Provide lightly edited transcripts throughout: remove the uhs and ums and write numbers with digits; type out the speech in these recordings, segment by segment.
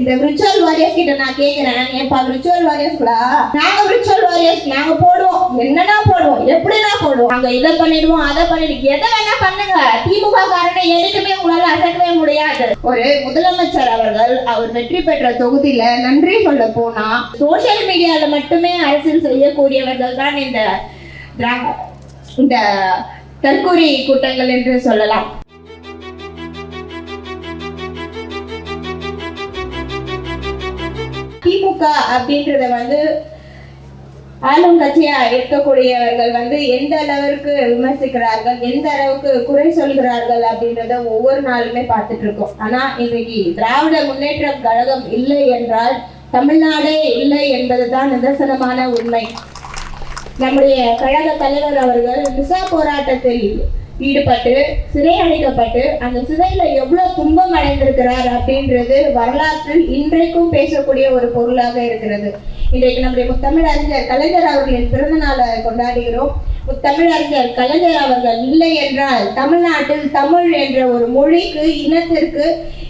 இந்த virtual warriors கிட்ட நான் கேக்குறேன், ஏப்பா விர்ச்சுவல் வாரியர்ஸ்களா, நாங்க விர்ச்சுவல் வாரியர்ஸ் நாங்க போடுவோம், என்னன்னா போடுவோம், எப்படின்னா போடுவோம், நாங்க இதை பண்ணிடுவோம் அதை பண்ணிடுவோம், எதை வேணா பண்ணுங்க, திமுக காரனை எதுக்குமே உங்களால அசைக்கவே முடியாது. ஒரு முதலமைச்சர் அவர்கள் அவர் வெற்றி பெற்ற தொகுதியில நன்றி சொல்ல போனா சோசியல் மீடியால மட்டுமே அரசியல் செய்யக்கூடியவர்கள் தான் இந்த தற்கொலை கூட்டங்கள் என்று சொல்லலாம். திமுக அப்படின்றத ஆளும் கட்சியா இருக்கக்கூடியவர்கள் எந்த அளவிற்கு விமர்சிக்கிறார்கள், எந்த அளவுக்கு குறை சொல்கிறார்கள் அப்படின்றத ஒவ்வொரு நாளுமே பார்த்துட்டு இருக்கோம். ஆனா இன்னைக்கு திராவிட முன்னேற்ற கழகம் இல்லை என்றால் தமிழ்நாடே இல்லை என்பதுதான் நிதர்சனமான உண்மை. நம்முடைய கழக தலைவர் அவர்கள் விசா போராட்டத்தில் ஈடுபட்டு சிறை அடைக்கப்பட்டு அந்த சிறையில எவ்வளவு துன்பம் அடைந்திருக்கிறார் அப்படின்றது வரலாற்றில் இன்றைக்கும் பேசக்கூடிய ஒரு பொருளாக இருக்கிறது. இன்றைக்கு நம்முடைய முத்தமிழ் அறிஞர் கலைஞர் அவர்களின் பிறந்த நாளை கொண்டாடுகிறோம். முத்தமிழ் அறிஞர் கலைஞர் அவர்கள் இல்லை என்றால் தமிழ்நாட்டில் தமிழ் என்ற ஒரு மொழிக்கு, இனத்திற்கு,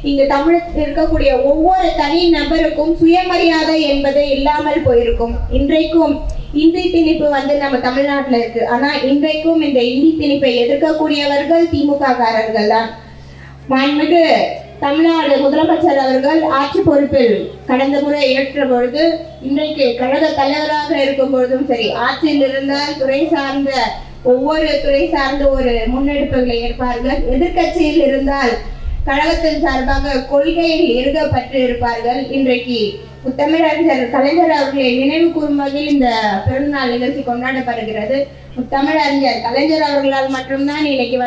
இங்கு தமிழ் இருக்கக்கூடிய ஒவ்வொரு தனி நபருக்கும் சுயமரியாதை என்பது இல்லாமல் போயிருக்கும். இன்றைக்கும் இந்தி திணிப்பு நம்ம தமிழ்நாட்டில் இருக்கு. ஆனா இன்றைக்கும் இந்த இந்தி திணிப்பை எதிர்க்கக்கூடியவர்கள் திமுக காரர்கள் தான். மாண்புமிகு தமிழ்நாடு முதலமைச்சர் அவர்கள் ஆட்சி பொறுப்பில் கடந்த முறை ஏற்ற பொழுது, இன்றைக்கு கழக தலைவராக இருக்கும் பொழுதும் சரி, ஆட்சியில் இருந்தால் துறை சார்ந்த ஒவ்வொரு துறை சார்ந்த ஒரு முன்னெடுப்புகளை ஏற்பார்கள். எதிர்கட்சியில் இருந்தால் கழகத்தின் சார்பாக கொள்கையில் எழுதப்பட்டு இருப்பார்கள். இன்றைக்கு முத்தமிழறிஞர் கலைஞர் அவர்களை நினைவு கூறும் வகையில் இந்த பிறந்தநாள் நிகழ்ச்சி கொண்டாடப்படுகிறது. முத்தமிழறிஞர் கலைஞர் அவர்களால் மட்டும்தான் இன்னைக்கு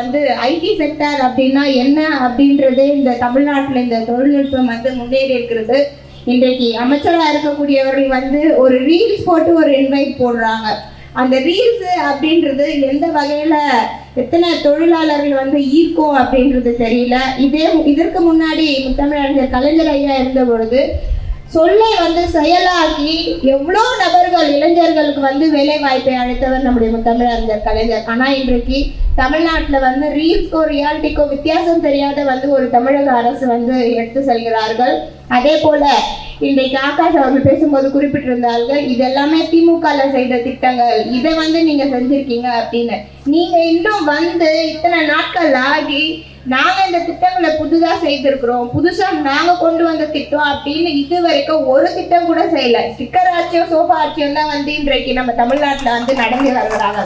ஐடி செக்டர் அப்படின்னா என்ன அப்படின்றது இந்த தமிழ்நாட்டில் இந்த தொழில்நுட்பம் முன்னேறி இருக்கிறது. இன்றைக்கு அமைச்சராக இருக்கக்கூடியவர்கள் ஒரு ரீல்ஸ் போட்டு ஒரு இன்வைட் போடுறாங்க. அந்த ரீல்ஸ் அப்படின்றது எந்த வகையில எத்தனை தொழிலாளர்கள் ஈர்க்கும் அப்படின்றது தெரியல. இதற்கு முன்னாடி முத்தமிழறிஞர் கலைஞர் ஐயா இருந்த பொழுது சொல்லை செயலாக்கி எவ்வளோ நபர்கள் இளைஞர்களுக்கு வேலை வாய்ப்பை அளித்தவர் நம்முடைய முத்தமிழறிஞர் கலைஞர். ஆனா இன்றைக்கு தமிழ்நாட்டில் ரீல்ஸ்க்கோ ரியாலிட்டிக்கோ வித்தியாசம் தெரியாத ஒரு தமிழக அரசு எடுத்து செல்கிறார்கள். அதே போல இன்றைக்கு ஆகாஷ் அவர்கள் பேசும்போது குறிப்பிட்டிருந்தார்கள், இதெல்லாமே திமுக செய்த திட்டங்கள், இதை நீங்க செஞ்சிருக்கீங்க அப்படின்னு. நீங்க இன்னும் இத்தனை நாட்கள் ஆகி நாங்க இந்த திட்டங்களை புதுசா செய்திருக்கிறோம், புதுசா நாங்க கொண்டு வந்த திட்டம் அப்படின்னு இது வரைக்கும் ஒரு திட்டம் கூட செய்யல. ஸ்டிக்கர் ஆட்சியம் சோஃபா ஆட்சியம் தான் இன்றைக்கு நம்ம தமிழ்நாட்டுல நடந்து வருகிறாங்க.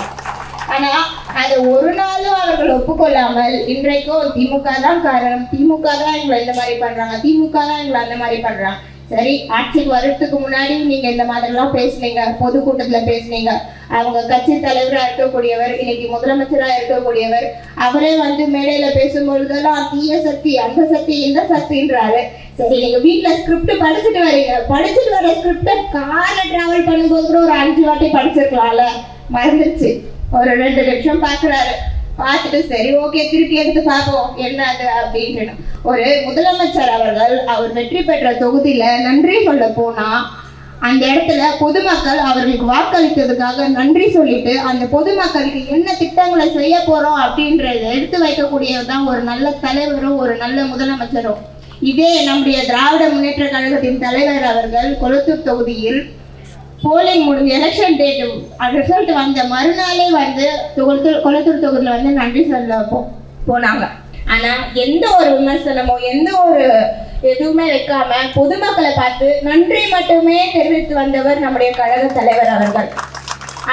ஆனா அது ஒரு நாளும் அவர்கள் ஒப்புக்கொள்ளாமல் இன்றைக்கும் திமுக தான் காரணம், திமுக தான் எங்களை இந்த மாதிரி பண்றாங்க, திமுக தான் எங்களை அந்த மாதிரி பண்றாங்க. சரி, ஆட்சிக்கு வர்றதுக்கு முன்னாடி நீங்க இந்த மாதிரிலாம் பேசுனீங்க, பொதுக்கூட்டத்துல பேசுனீங்க. அவங்க கட்சி தலைவராக இருக்கக்கூடியவர், இன்னைக்கு முதலமைச்சரா இருக்கக்கூடியவர், அவரே மேடையில பேசும்பொழுதெல்லாம் தீய சக்தி, அந்த சக்தி, இந்த சக்தின்றாரு. சரி, நீங்க வீட்டுல ஸ்கிரிப்ட் படிச்சுட்டு வரீங்க, படிச்சுட்டு வர ஸ்கிரிப்ட கார்ல டிராவல் பண்ணும்போது கூட ஒரு 5 வாட்டி படிச்சிருக்கலாம்ல, மறந்துருச்சு. ஒரு 2 நிமிஷம் பாக்குறாரு, பார்த்துட்டு சரி ஓகே திருப்பி எடுத்து பார்ப்போம் என்ன அது அப்படின்னு. ஒரு முதலமைச்சர் அவர்கள் அவர் வெற்றி பெற்ற தொகுதியில நன்றி சொல்ல போனா அந்த இடத்துல பொதுமக்கள் அவர்களுக்கு வாக்களித்ததுக்காக நன்றி சொல்லிட்டு அந்த பொதுமக்களுக்கு என்ன திட்டங்களை செய்ய போறோம் அப்படின்றத எடுத்து வைக்கக்கூடியதான் ஒரு நல்ல தலைவரும் ஒரு நல்ல முதலமைச்சரும். இதே நம்முடைய திராவிட முன்னேற்ற கழகத்தின் தலைவர் அவர்கள் கொளத்தூர் தொகுதியில் போலிங் முடிஞ்சு எலெக்ஷன் டேட்டு ரிசல்ட் வந்த மறுநாளே கொளத்தூர் தொகுதியில நன்றி சொல்ல போனாங்க. ஆனா எந்த ஒரு விமர்சனமோ எந்த ஒரு எதுவுமே வைக்காம பொதுமக்களை பார்த்து நன்றி மட்டுமே தெரிவித்து வந்தவர் நம்முடைய கழக தலைவர் அவர்கள்.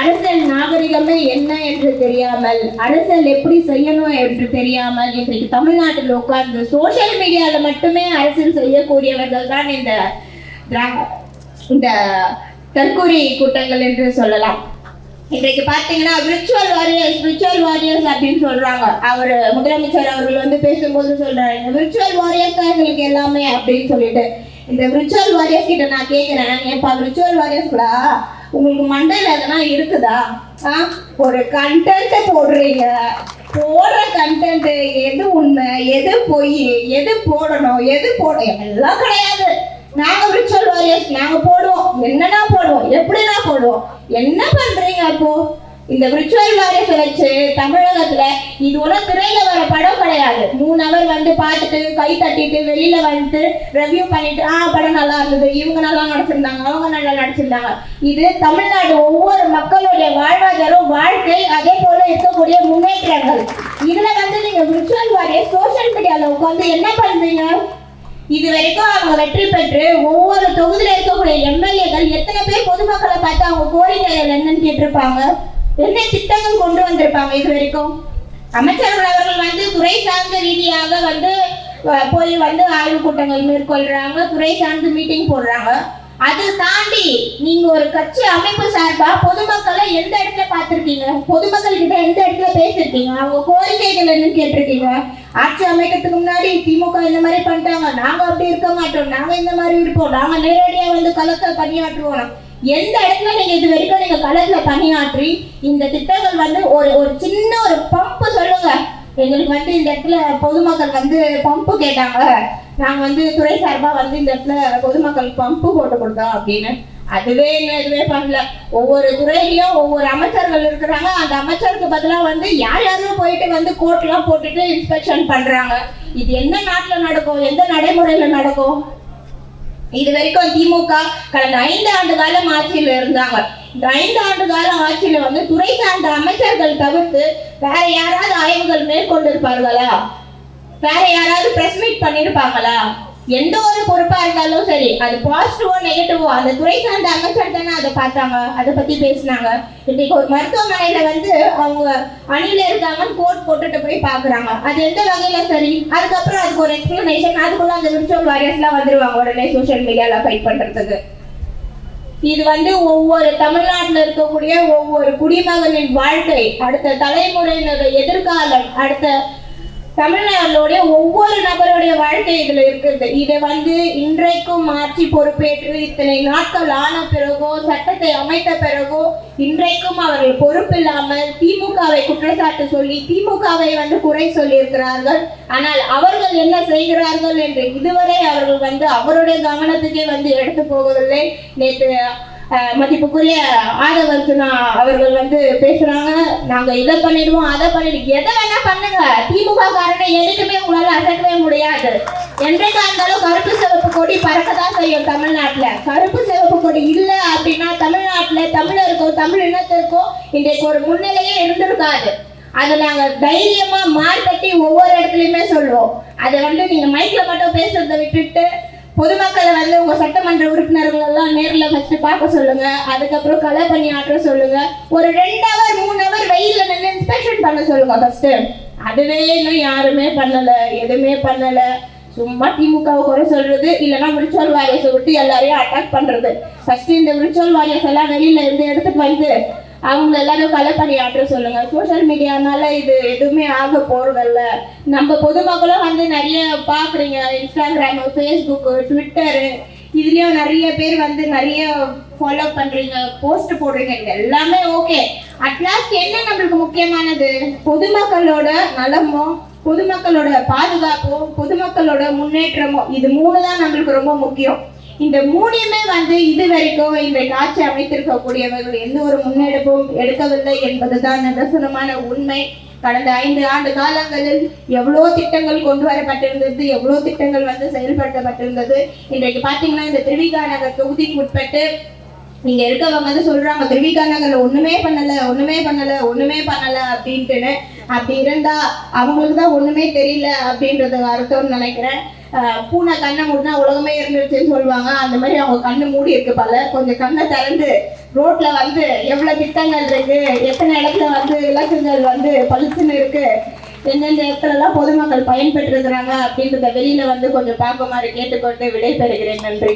அரசியல் நாகரிகமே என்ன என்று தெரியாமல், அரசியல் எப்படி செய்யணும் என்று தெரியாமல் இன்றைக்கு தமிழ்நாட்டில் உட்கார்ந்து சோசியல் மீடியால மட்டுமே அரசியல் செய்யக்கூடியவர்கள் தான் இந்த தற்கொலை கூட்டங்கள் என்று சொல்லலாம். இன்றைக்கு பார்த்தீங்கன்னா விர்ச்சுவல் வாரியர்ஸ் அப்படின்னு சொல்றாங்க. அவர் முதலமைச்சர் அவர்கள் பேசும்போது சொல்றாரு, இந்த விர்ச்சுவல் வாரியர்ஸ் தான் எங்களுக்கு எல்லாமே அப்படின்னு சொல்லிட்டு. இந்த விர்ச்சுவல் வாரியர்ஸ் கிட்ட நான் கேட்கிறேன், ஏப்பா விர்ச்சுவல் வாரியர்ஸ்களா, உங்களுக்கு மண்டையில எதனா இருக்குதா? ஒரு கண்டென்ட் போடுறீங்க, போடுற கண்டென்ட் எது உண்மை, எது பொய், எது போடணும், எது எல்லாம் கிடையாது. நாங்க விர்ச்சுவல் வாரியர்ஸ் நாங்க போடுவோம், என்னன்னா போடுவோம், எப்படின்னா போடுவோம். என்ன பண்றீங்க அப்போ? இந்த விர்ச்சுவல் வாரியர்ஸ் வச்சு தமிழகத்துல இது ஒன்றும் திரையில வர படம் கிடையாது. 3 hour வந்து பார்த்துட்டு கை தட்டிட்டு வெளியில வந்துட்டு ரெவ்யூ பண்ணிட்டு படம் நல்லா இருந்தது, இவங்க நல்லா நடிச்சிருந்தாங்க, அவங்க நல்லா நடிச்சிருந்தாங்க. இது தமிழ்நாடு ஒவ்வொரு மக்களுடைய வாழ்வாதாரம், வாழ்க்கை, அதே போல இருக்கக்கூடிய முன்னேற்றங்கள். இதுல வந்து நீங்க விர்ச்சுவல் வாரியர்ஸ் சோசியல் மீடியால உட்காந்து என்ன பண்றீங்க? இது வரைக்கும் அவங்க வெற்றி பெற்று ஒவ்வொரு தொகுதியில இருக்கக்கூடிய எம்எல்ஏக்கள் எத்தனை பேர் பொதுமக்களை பார்த்து அவங்க கோரிக்கைகள் என்னன்னு கேட்டிருப்பாங்க, என்ன திட்டங்கள் கொண்டு வந்திருப்பாங்க? இது வரைக்கும் அமைச்சர்கள் அவர்கள் வந்து துறை சார்ந்த ரீதியாக வந்து போய் வந்து ஆய்வு கூட்டங்கள் மேற்கொள்றாங்க, துறை சார்ந்து மீட்டிங் போடுறாங்க. அதை தாண்டி நீங்க ஒரு கட்சி அமைப்பு சார்பா பொதுமக்களை எந்த இடத்துல பார்த்திருக்கீங்க? பொதுமக்கள் கிட்ட எந்த இடத்துல பேசிருக்கீங்க? அவங்க கோரிக்கைகள் என்னன்னு கேட்டிருக்கீங்க? ஆட்சி அமைக்கிறதுக்கு முன்னாடி திமுக இந்த மாதிரி பண்ணிட்டாங்க, நாங்க அப்படி இருக்க மாட்டோம், நாங்க இந்த மாதிரி இருப்போம், நாங்க நேரடியா வந்து களத்தை பணியாற்றுவோம். எந்த இடத்துல நீங்க இது வரைக்கும் நீங்க களத்துல பணியாற்றி இந்த திட்டங்கள் வந்து ஒரு சின்ன ஒரு பம்பு சொல்லுங்க, எங்களுக்கு வந்து இந்த இடத்துல பொதுமக்கள் வந்து பம்பு கேட்டாங்க, நாங்க வந்து துறை சார்பா வந்து இந்த இடத்துல பொதுமக்கள் பம்பு போட்டு கொடுத்தோம் அப்படின்னு. அதுவே எதுவே பண்ணல. ஒவ்வொரு துறையிலையும் ஒவ்வொரு அமைச்சர்கள் இருக்கிறாங்க. அந்த அமைச்சருக்கு பதிலாக வந்து யாரும் போயிட்டு வந்து கோர்ட்லாம் போட்டுட்டு இன்ஸ்பெக்ஷன் பண்றாங்க. இது எந்த நாட்டுல நடக்கும்? எந்த நடைமுறையில நடக்கும்? இது வரைக்கும் திமுக கடந்த 5 ஆண்டு காலம் ஆட்சியில இருந்தாங்க. இந்த 5 ஆண்டு காலம் ஆட்சியில வந்து துறை சார்ந்த அமைச்சர்கள் தவிர்த்து வேற யாராவது ஆய்வுகள் மேற்கொண்டிருப்பார்களா? வேற யாராவது பிரஸ் மீட் பண்ணிருப்பாங்களா? எந்த ஒரு பொறுப்பா இருந்தாலும் சரி, அது பாசிட்டிவோ நெகட்டிவோ அந்த துறை சார்ந்த அமைச்சர் தானே அதை பார்த்தாங்க, அதை பத்தி பேசினாங்க. இன்னைக்கு ஒரு மருத்துவமனையில வந்து அவங்க அணியில இருக்காங்கன்னு கோட் போட்டுட்டு போய் பாக்குறாங்க, அது எந்த வகையில சரி? அதுக்கப்புறம் அதுக்கு ஒரு எக்ஸ்பிளனேஷன், அதுக்குள்ள அந்த விர்ச்சுவல் வாரியர்ஸ் எல்லாம் வந்துருவாங்க உடனே சோசியல் மீடியால ஃபைட் பண்றதுக்கு. இது வந்து ஒவ்வொரு தமிழ்நாட்டில் இருக்கக்கூடிய ஒவ்வொரு குடிமகனின் வாழ்க்கை, அடுத்த தலைமுறையினுடைய எதிர்காலம், அடுத்த தமிழ்நாடுடைய ஒவ்வொரு நபருடைய வாழ்க்கை இதுல இருக்குது. இதை வந்து இன்றைக்கும் ஆட்சி பொறுப்பேற்று இத்தனை நாட்கள் ஆன பிறகோ, சட்டத்தை அமைத்த பிறகோ, இன்றைக்கும் அவர்கள் பொறுப்பில்லாமல் திமுகவை குற்றச்சாட்டு சொல்லி திமுகவை வந்து குறை சொல்லி இருக்கிறார்கள். ஆனால் அவர்கள் என்ன செய்கிறார்கள் என்று இதுவரை அவர்கள் வந்து அவருடைய கவனத்துக்கே வந்து எடுத்து போவதில்லை. நேற்று மதிப்புக்குரிய ஆதவர்ஜுனா அவர்கள் வந்து பேசுறாங்க, நாங்க இதை பண்ணிடுவோம், அதை பண்ணிடுவோம். எதை வேணா பண்ணுங்க, திமுக காரனை எதுக்குமே உங்களால அசைக்கவே முடியாது. என்றைக்கா இருந்தாலும் கருப்பு சிவப்பு கொடி பறக்கதான் செய்யும் தமிழ்நாட்டுல. கருப்பு சிவப்பு கொடி இல்லை அப்படின்னா தமிழ்நாட்டுல தமிழருக்கோ தமிழ் இனத்திற்கோ இன்றைக்கு ஒரு முன்னிலையே இருந்திருக்காது. அதை நாங்க தைரியமா மார்த்தட்டி ஒவ்வொரு இடத்துலயுமே சொல்லுவோம். அதை வந்து நீங்க மைக்ல மட்டும் பேசுறதை விட்டுட்டு பொதுமக்களை வந்து உங்க சட்டமன்ற உறுப்பினர்கள் எல்லாம் நேரில் ஃபர்ஸ்ட் பார்க்க சொல்லுங்க, அதுக்கப்புறம் களை பணியாற்ற சொல்லுங்க, ஒரு 2 hour 3 hour வெயில்ல நின்று இன்ஸ்பெக்ஷன் பண்ண சொல்லுங்க ஃபர்ஸ்ட். அதுவே இன்னும் யாருமே பண்ணல, எதுவுமே பண்ணல. சும்மா திமுகவை குறை சொல்றது, இல்லைன்னா விர்ச்சுவல் வாரியர்ஸை விட்டு எல்லாரையும் அட்டாக் பண்றது. ஃபர்ஸ்ட் இந்த விர்ச்சுவல் வாரியர்ஸ் எல்லாம் வெளியில இருந்து எடுத்துட்டு வந்து அவங்க எல்லாரும் களை பணியாற்ற சொல்லுங்க. சோசியல் மீடியானால இது எதுவுமே ஆக போறதில்ல. நம்ம பொதுமக்களும் வந்து நிறைய பாக்குறீங்க, இன்ஸ்டாகிராம், ஃபேஸ்புக், ட்விட்டரு, இதுலயும் நிறைய பேர் வந்து நிறைய ஃபாலோ பண்றீங்க, போஸ்ட் போடுறீங்க, இது எல்லாமே ஓகே. அட்லாஸ்ட் என்ன நம்மளுக்கு முக்கியமானது? பொதுமக்களோட நலமும், பொதுமக்களோட பாதுகாப்பும், பொதுமக்களோட முன்னேற்றமும், இது 3 தான் நம்மளுக்கு ரொம்ப முக்கியம். இந்த 3மே வந்து இது வரைக்கும் இந்த ஆட்சி அமைத்திருக்கக்கூடியவர்கள் எந்த ஒரு முன்னெடுப்பும் எடுக்கவில்லை என்பதுதான் நிதர்சனமான உண்மை. கடந்த 5 ஆண்டு காலங்களில் எவ்வளோ திட்டங்கள் கொண்டு வரப்பட்டிருந்தது, எவ்வளோ திட்டங்கள் வந்து செயல்படுத்தப்பட்டிருந்தது. இன்றைக்கு பார்த்தீங்கன்னா இந்த திருவிக நகர் தொகுதிக்கு உட்பட்டு இங்க இருக்கவங்க வந்து சொல்றாங்க திருவிக நகர்ல ஒண்ணுமே பண்ணல அப்படின்ட்டுன்னு. அப்படி இருந்தா அவங்களுக்கு தான் ஒண்ணுமே தெரியல அப்படின்றது அர்த்தம்னு நினைக்கிறேன். பூனை கண்ணை மூடினா உலகமே இருந்துருச்சுன்னு சொல்லுவாங்க. அந்த மாதிரி அவங்க கண்ணு மூடி இருக்கு போல. கொஞ்சம் கண்ணை திறந்து ரோட்ல வந்து எவ்வளவு திட்டங்கள் இருக்கு, எத்தனை இடத்துல வந்து இலக்குகள் வந்து பளிச்சுன்னு இருக்கு, எந்தெந்த இடத்துல எல்லாம் பொதுமக்கள் பயன்பெற்று இருக்கிறாங்க அப்படின்றத வெளியில வந்து கொஞ்சம் பார்க்குமாறு கேட்டுக்கொண்டு விடைபெறுகிறேன். நன்றி.